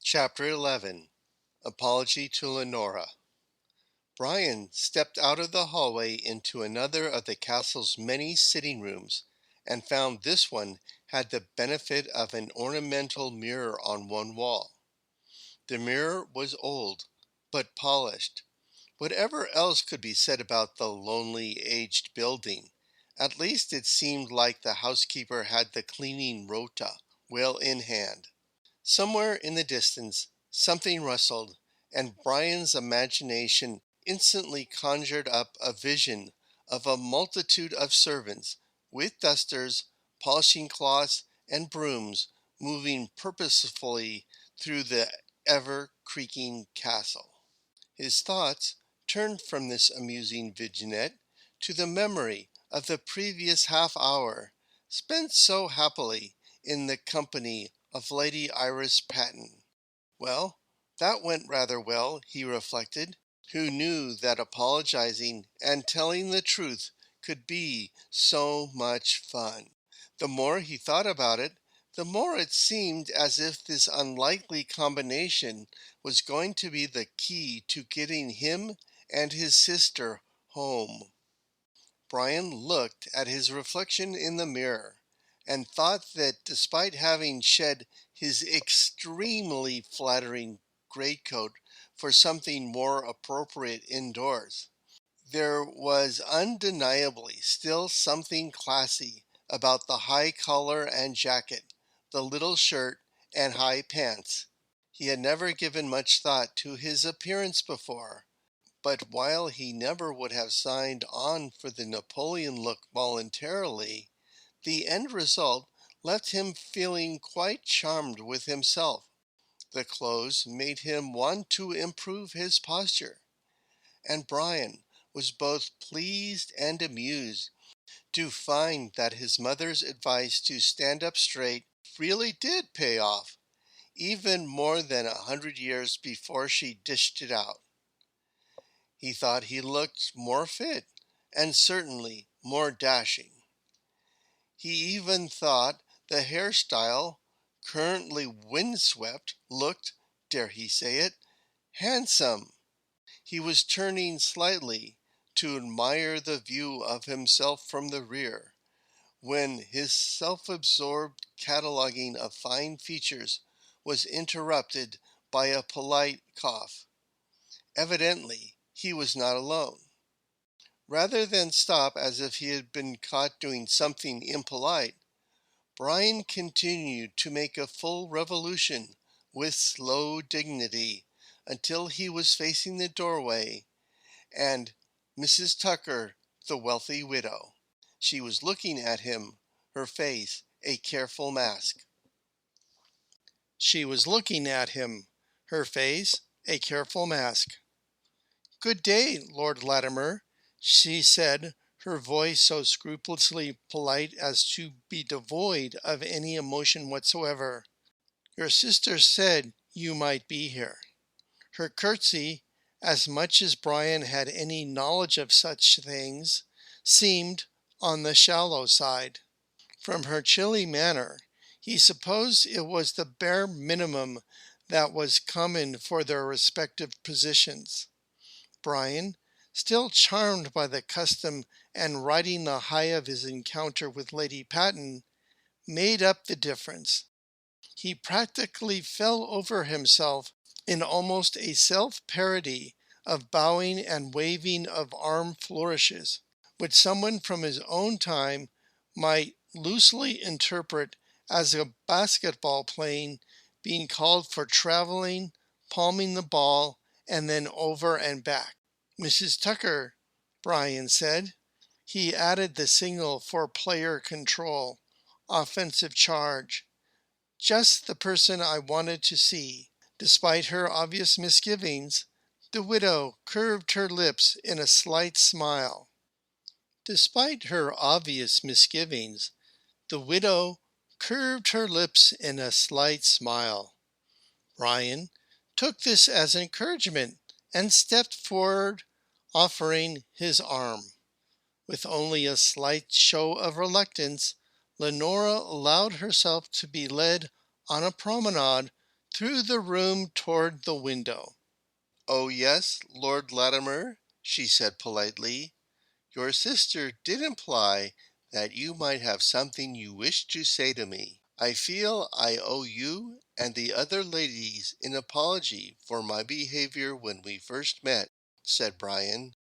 Chapter 11 Apology to Lenora. Brian stepped out of the hallway into another of the castle's many sitting rooms and found this one had the benefit of an ornamental mirror on one wall. The mirror was old, but polished. Whatever else could be said about the lonely, aged building, at least it seemed like the housekeeper had the cleaning rota well in hand. Somewhere in the distance, something rustled, and Brian's imagination instantly conjured up a vision of a multitude of servants with dusters, polishing cloths, and brooms moving purposefully through the ever-creaking castle. His thoughts turned from this amusing vignette to the memory of the previous half hour, spent so happily in the company of Lady Iris Patten. Well, that went rather well, he reflected, who knew that apologizing and telling the truth could be so much fun. The more he thought about it, the more it seemed as if this unlikely combination was going to be the key to getting him and his sister home. Brian looked at his reflection in the mirror and thought that despite having shed his extremely flattering greatcoat for something more appropriate indoors, there was undeniably still something classy about the high collar and jacket, the little shirt, and high pants. He had never given much thought to his appearance before, but while he never would have signed on for the Napoleon look voluntarily, the end result left him feeling quite charmed with himself. The clothes made him want to improve his posture, and Brian was both pleased and amused to find that his mother's advice to stand up straight really did pay off, even more than 100 years before she dished it out. He thought he looked more fit and certainly more dashing. He even thought the hairstyle, currently windswept, looked, dare he say it, handsome. He was turning slightly to admire the view of himself from the rear, when his self-absorbed cataloging of fine features was interrupted by a polite cough. Evidently, he was not alone. Rather than stop as if he had been caught doing something impolite, Brian continued to make a full revolution with slow dignity until he was facing the doorway and Mrs. Tucker, the wealthy widow. She was looking at him, her face a careful mask. She was looking at him, her face a careful mask. "Good day, Lord Latimer," she said, her voice so scrupulously polite as to be devoid of any emotion whatsoever. "Your sister said you might be here." Her curtsy, as much as Brian had any knowledge of such things, seemed on the shallow side. From her chilly manner, he supposed it was the bare minimum that was common for their respective positions. Brian, still charmed by the custom and riding the high of his encounter with Lady Patten, made up the difference. He practically fell over himself in almost a self-parody of bowing and waving of arm flourishes, which someone from his own time might loosely interpret as a basketball playing being called for traveling, palming the ball, and then over and back. "Mrs. Tucker," Brian said. He added the signal for player control, offensive charge. "Just the person I wanted to see." Despite her obvious misgivings, the widow curved her lips in a slight smile. Despite her obvious misgivings, the widow curved her lips in a slight smile. Brian took this as encouragement and stepped forward, offering his arm. With only a slight show of reluctance, Lenora allowed herself to be led on a promenade through the room toward the window. "Oh, yes, Lord Latimer," she said politely. "Your sister did imply that you might have something you wished to say to me. I feel I owe you and the other ladies an apology for my behavior when we first met," said Brian.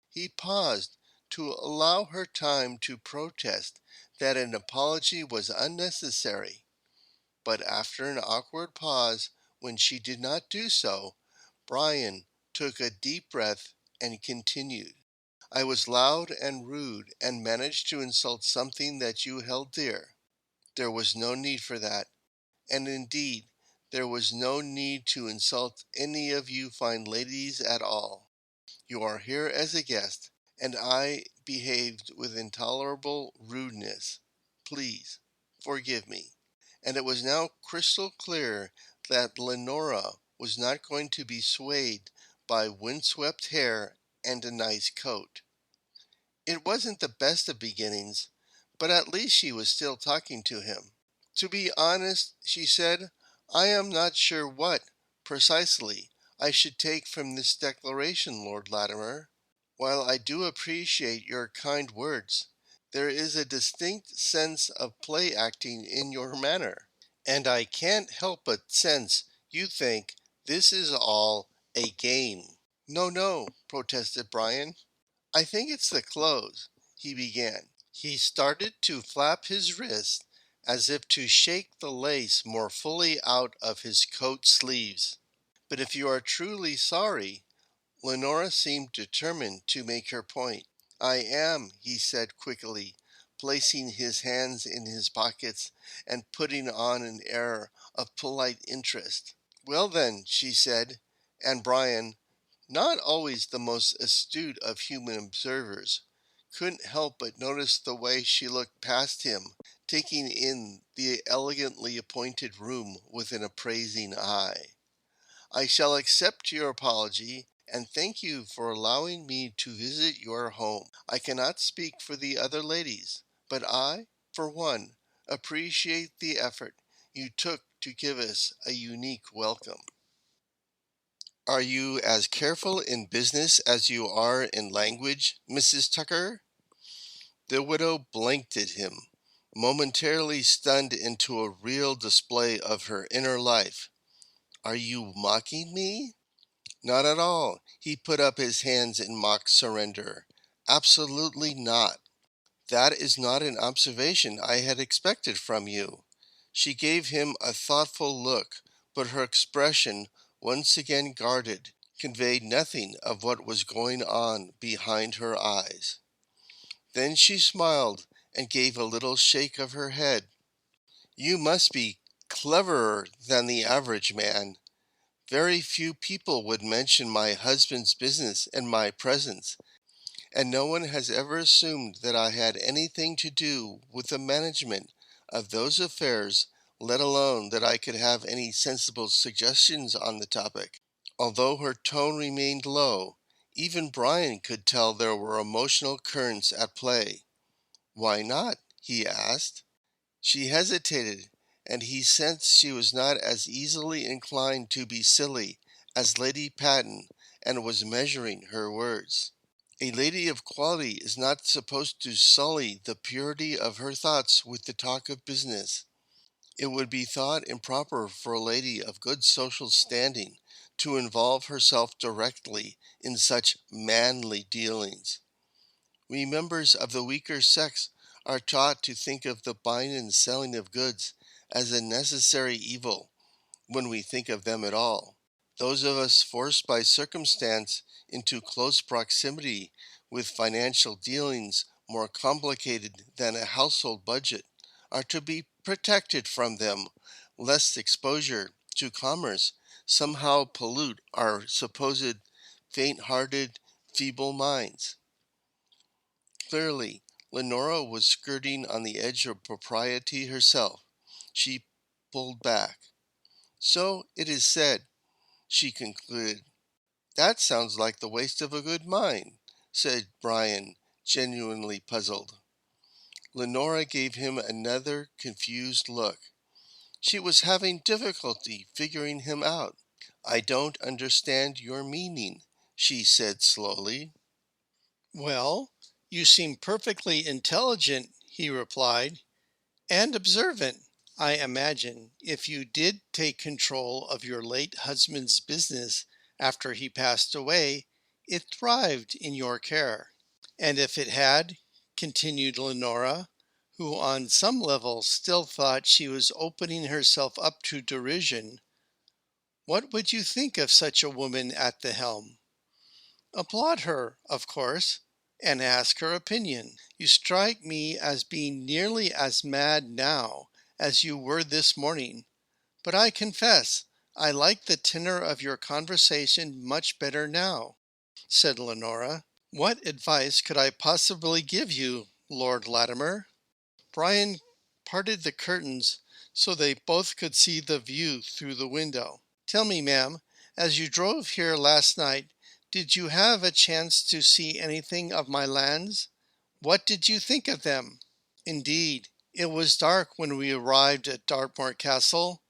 He paused to allow her time to protest that an apology was unnecessary, but after an awkward pause when she did not do so, Brian took a deep breath and continued. "I was loud and rude and managed to insult something that you held dear. There was no need for that, and indeed, there was no need to insult any of you fine ladies at all. You are here as a guest, and I behaved with intolerable rudeness. Please forgive me." And it was now crystal clear that Lenora was not going to be swayed by windswept hair and a nice coat. It wasn't the best of beginnings, but at least she was still talking to him. "To be honest," she said, "I am not sure what, precisely, I should take from this declaration, Lord Latimer. While I do appreciate your kind words, there is a distinct sense of play acting in your manner, and I can't help but sense you think this is all a game." "No, no," protested Brian. "I think it's the clothes," he began. He started to flap his wrist as if to shake the lace more fully out of his coat sleeves. "But if you are truly sorry," Lenora seemed determined to make her point. "I am," he said quickly, placing his hands in his pockets and putting on an air of polite interest. "Well then," she said, and Brian, not always the most astute of human observers, couldn't help but notice the way she looked past him, taking in the elegantly appointed room with an appraising eye. "I shall accept your apology and thank you for allowing me to visit your home. I cannot speak for the other ladies, but I, for one, appreciate the effort you took to give us a unique welcome." "Are you as careful in business as you are in language, Mrs. Tucker?" The widow blinked at him, momentarily stunned into a real display of her inner life. "Are you mocking me?" "Not at all." He put up his hands in mock surrender. "Absolutely not. That is not an observation I had expected from you." She gave him a thoughtful look, but her expression, once again guarded, conveyed nothing of what was going on behind her eyes. Then she smiled and gave a little shake of her head. "You must be cleverer than the average man. Very few people would mention my husband's business in my presence, and no one has ever assumed that I had anything to do with the management of those affairs, let alone that I could have any sensible suggestions on the topic." Although her tone remained low, even Brian could tell there were emotional currents at play. "Why not?" he asked. She hesitated, and he sensed she was not as easily inclined to be silly as Lady Patten, and was measuring her words. A lady of quality is not supposed to sully the purity of her thoughts with the talk of business. It would be thought improper for a lady of good social standing to involve herself directly in such manly dealings. We members of the weaker sex are taught to think of the buying and selling of goods as a necessary evil, when we think of them at all. Those of us forced by circumstance into close proximity with financial dealings more complicated than a household budget are to be protected from them, lest exposure to commerce somehow pollute our supposed faint-hearted, feeble minds. Clearly, Lenora was skirting on the edge of propriety herself. She pulled back. "So it is said," she concluded. "That sounds like the waste of a good mind," said Brian, genuinely puzzled. Lenora gave him another confused look. She was having difficulty figuring him out. "I don't understand your meaning," she said slowly. "Well, you seem perfectly intelligent," he replied, "and observant. I imagine if you did take control of your late husband's business after he passed away, it thrived in your care." "And if it had," continued Lenora, who on some level still thought she was opening herself up to derision, "what would you think of such a woman at the helm?" "Applaud her, of course, and ask her opinion. You strike me as being nearly as mad now as you were this morning, but I confess I like the tenor of your conversation much better now," said Lenora. "What advice could I possibly give you, Lord Latimer?" Brian parted the curtains so they both could see the view through the window. "Tell me, ma'am, as you drove here last night, did you have a chance to see anything of my lands? What did you think of them?" "Indeed, it was dark when we arrived at Dartmoor Castle,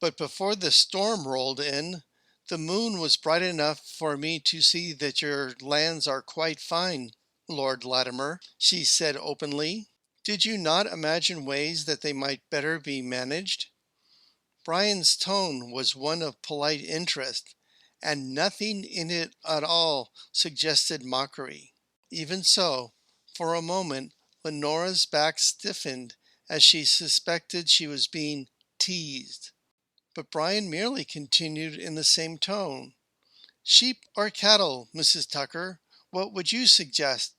but before the storm rolled in, the moon was bright enough for me to see that your lands are quite fine, Lord Latimer," she said openly. "Did you not imagine ways that they might better be managed?" Brian's tone was one of polite interest, and nothing in it at all suggested mockery. Even so, for a moment, Lenora's back stiffened as she suspected she was being teased. But Brian merely continued in the same tone. "Sheep or cattle, Mrs. Tucker? What would you suggest?"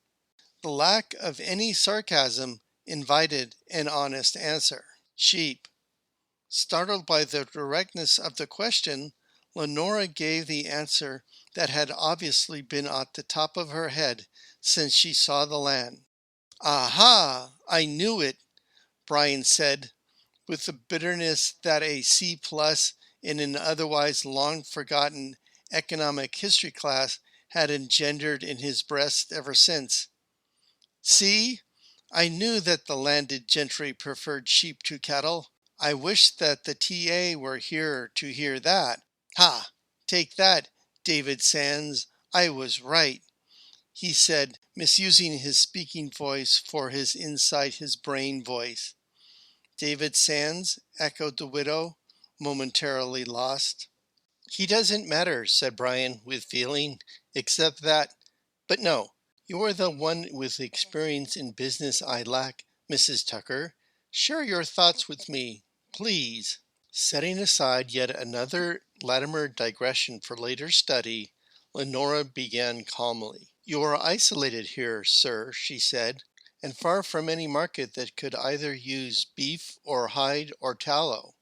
The lack of any sarcasm invited an honest answer. "Sheep." Startled by the directness of the question, Lenora gave the answer that had obviously been at the top of her head since she saw the land. "Aha! I knew it," Brian said, with the bitterness that a C plus in an otherwise long forgotten economic history class had engendered in his breast ever since. "See, I knew that the landed gentry preferred sheep to cattle. I wish that the TA were here to hear that. Ha! Take that, David Sands. I was right," he said, misusing his speaking voice for his inside his brain voice. "David Sands?" echoed the widow, momentarily lost. "He doesn't matter," said Brian with feeling, "except that, but no, you're the one with experience in business I lack, Mrs. Tucker. Share your thoughts with me, please." Setting aside yet another Latimer digression for later study, Lenora began calmly. "You are isolated here, sir," she said, "and far from any market that could either use beef or hide or tallow.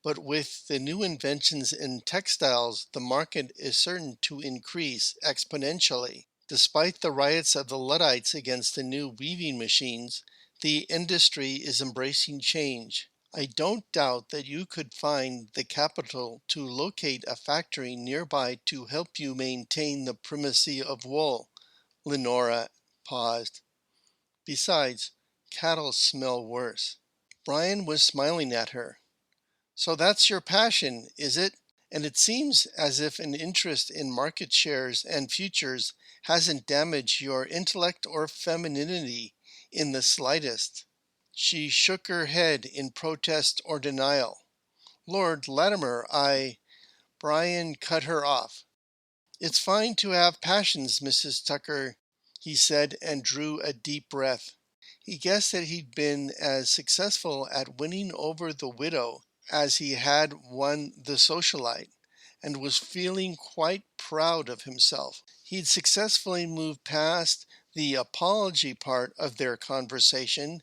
But with the new inventions in textiles, the market is certain to increase exponentially. Despite the riots of the Luddites against the new weaving machines, the industry is embracing change. I don't doubt that you could find the capital to locate a factory nearby to help you maintain the primacy of wool." Lenora paused. "Besides, cattle smell worse." Brian was smiling at her. "So that's your passion, is it? And it seems as if an interest in market shares and futures hasn't damaged your intellect or femininity in the slightest." She shook her head in protest or denial. "Lord Latimer, Brian cut her off. "It's fine to have passions, Mrs. Tucker," he said, and drew a deep breath. He guessed that he'd been as successful at winning over the widow as he had won the socialite, and was feeling quite proud of himself. He'd successfully moved past the apology part of their conversation,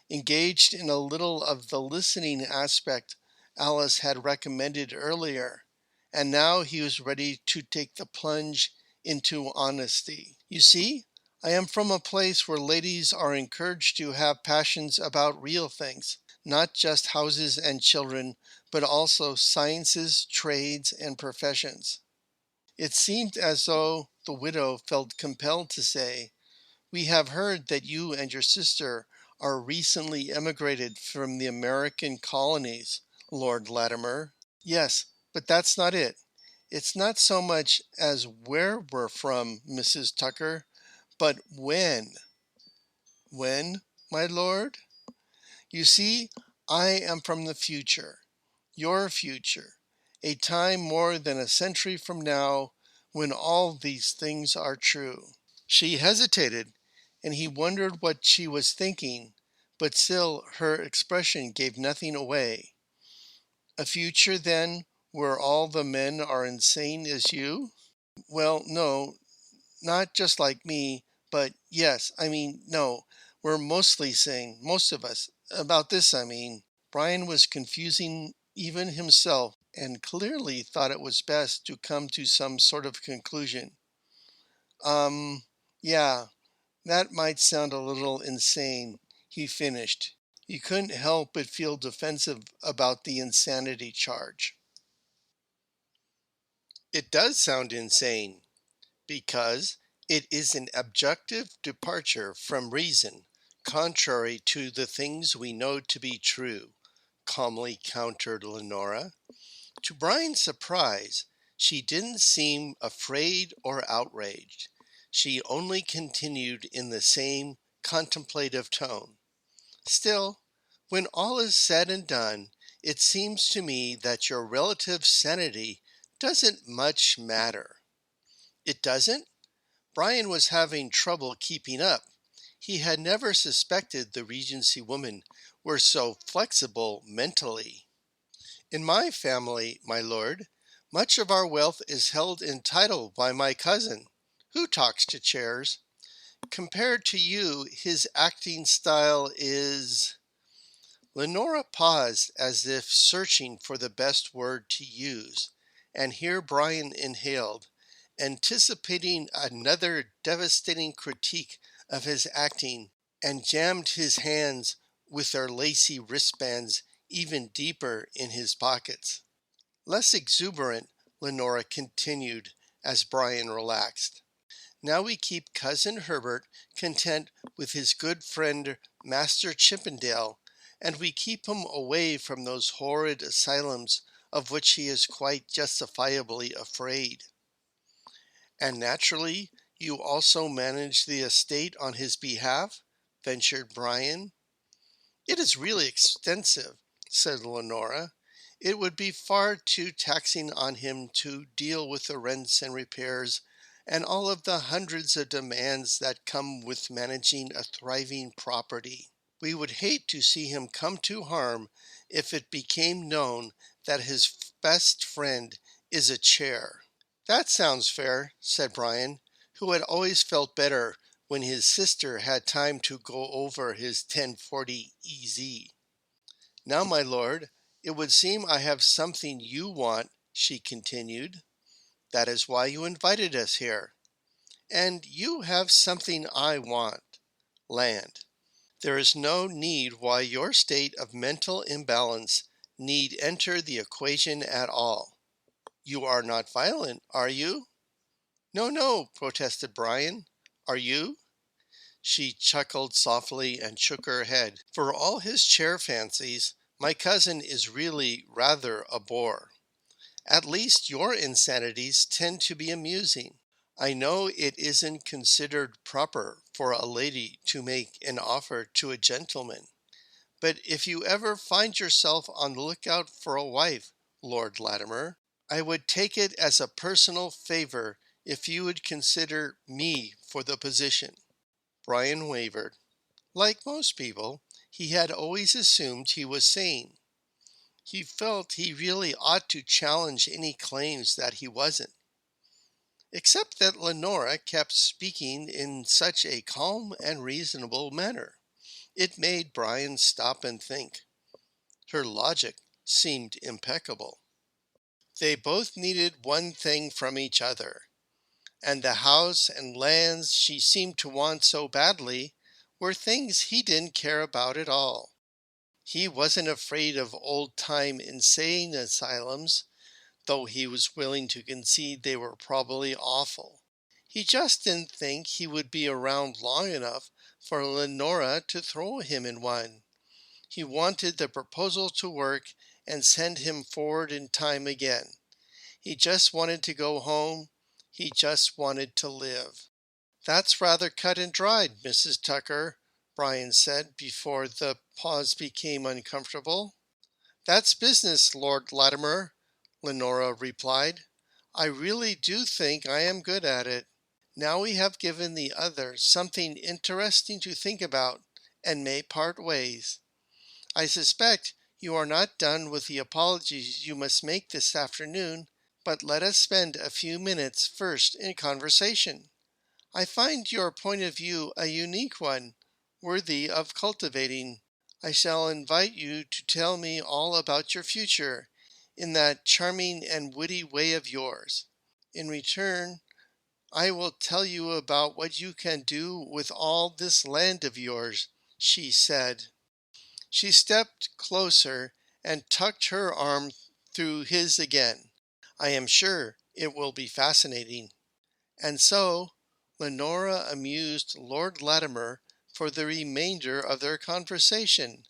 engaged in a little of the listening aspect Alice had recommended earlier, and now he was ready to take the plunge into honesty. "You see, I am from a place where ladies are encouraged to have passions about real things, not just houses and children, but also sciences, trades, and professions." It seemed as though the widow felt compelled to say, "We have heard that you and your sister are recently emigrated from the American colonies." Lord Latimer. Yes, but that's not it. It's not so much as where we're from, Mrs. Tucker, but when. When, my lord? You see, I am from the future, your future, a time more than a century from now when all these things are true. She hesitated, and he wondered what she was thinking, but still her expression gave nothing away. A future, then, where all the men are insane as you? Well, no, not just like me, but yes, no, we're mostly sane, most of us. About this, I mean. Brian was confusing even himself and clearly thought it was best to come to some sort of conclusion. Um, yeah, that might sound a little insane, he finished. He couldn't help but feel defensive about the insanity charge. It does sound insane, because it is an objective departure from reason, contrary to the things we know to be true, calmly countered Lenora. To Brian's surprise, she didn't seem afraid or outraged. She only continued in the same contemplative tone. Still, when all is said and done, it seems to me that your relative sanity doesn't much matter. It doesn't? Brian was having trouble keeping up. He had never suspected the Regency women were so flexible mentally. In my family, my lord, much of our wealth is held in title by my cousin, who talks to chairs. Compared to you, his acting style is... Lenora paused as if searching for the best word to use, and here Brian inhaled, anticipating another devastating critique of his acting, and jammed his hands with their lacy wristbands even deeper in his pockets. Less exuberant, Lenora continued as Brian relaxed. Now we keep Cousin Herbert content with his good friend Master Chippendale, and we keep him away from those horrid asylums of which he is quite justifiably afraid. And naturally, you also manage the estate on his behalf? Ventured Brian. It is really extensive, said Lenora. It would be far too taxing on him to deal with the rents and repairs and all of the hundreds of demands that come with managing a thriving property. We would hate to see him come to harm if it became known that his best friend is a chair. That sounds fair, said Brian, who had always felt better when his sister had time to go over his 1040 EZ. Now, my lord, it would seem I have something you want, she continued. That is why you invited us here. And you have something I want, land. There is no need why your state of mental imbalance need enter the equation at all. You are not violent, are you? No, no, protested Brian. Are you? She chuckled softly and shook her head. For all his chair fancies, my cousin is really rather a bore. At least your insanities tend to be amusing. I know it isn't considered proper for a lady to make an offer to a gentleman, but if you ever find yourself on the lookout for a wife, Lord Latimer, I would take it as a personal favor if you would consider me for the position. Brian wavered. Like most people, he had always assumed he was sane. He felt he really ought to challenge any claims that he wasn't. Except that Lenora kept speaking in such a calm and reasonable manner. It made Brian stop and think. Her logic seemed impeccable. They both needed one thing from each other, and the house and lands she seemed to want so badly were things he didn't care about at all. He wasn't afraid of old-time insane asylums, though he was willing to concede they were probably awful. He just didn't think he would be around long enough for Lenora to throw him in one. He wanted the proposal to work, and send him forward in time again. He just wanted to go home. He just wanted to live. That's rather cut and dried, Mrs. Tucker, Brian said before the pause became uncomfortable. That's business, Lord Latimer, Lenora replied. I really do think I am good at it. Now we have given the other something interesting to think about and may part ways. I suspect you are not done with the apologies you must make this afternoon, but let us spend a few minutes first in conversation. I find your point of view a unique one, worthy of cultivating. I shall invite you to tell me all about your future, in that charming and witty way of yours. In return, I will tell you about what you can do with all this land of yours, she said. She stepped closer and tucked her arm through his again. I am sure it will be fascinating. And so, Lenora amused Lord Latimer for the remainder of their conversation,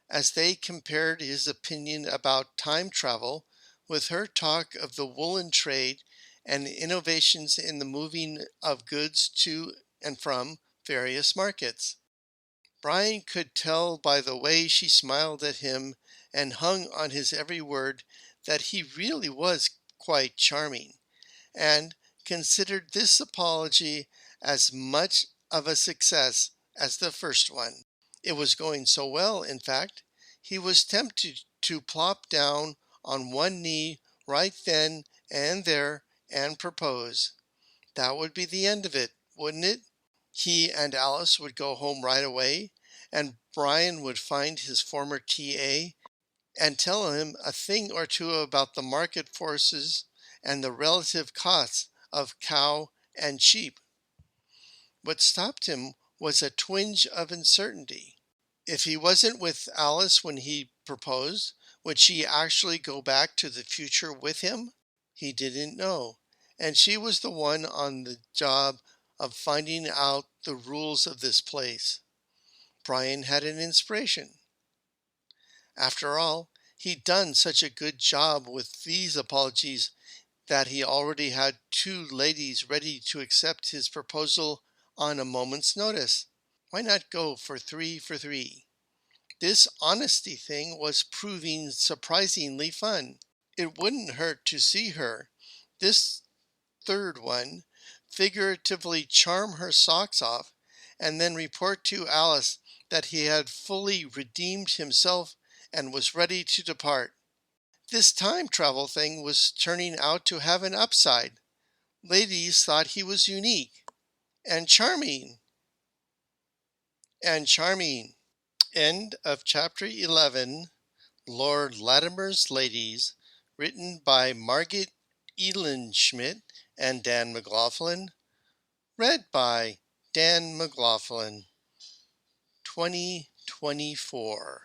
as they compared his opinion about time travel with her talk of the woolen trade and innovations in the moving of goods to and from various markets. Brian could tell by the way she smiled at him and hung on his every word that he really was quite charming, and considered this apology as much of a success as the first one. It was going so well, in fact, he was tempted to plop down on one knee right then and there and propose. That would be the end of it, wouldn't it? He and Alice would go home right away, and Brian would find his former TA and tell him a thing or two about the market forces and the relative costs of cow and sheep. What stopped him was a twinge of uncertainty. If he wasn't with Alice when he proposed, would she actually go back to the future with him? He didn't know, and she was the one on the job of finding out the rules of this place. Brian had an inspiration. After all, he'd done such a good job with these apologies that he already had two ladies ready to accept his proposal on a moment's notice. Why not go for 3 for 3? This honesty thing was proving surprisingly fun. It wouldn't hurt to see her, this third one, figuratively charm her socks off, and then report to Alice that he had fully redeemed himself and was ready to depart. This time travel thing was turning out to have an upside. Ladies thought he was unique and charming and charming. End of chapter 11, Lord Latimer's Ladies, written by Margaret Schmidt and Dan McLaughlin, read by Dan McLaughlin, 2024.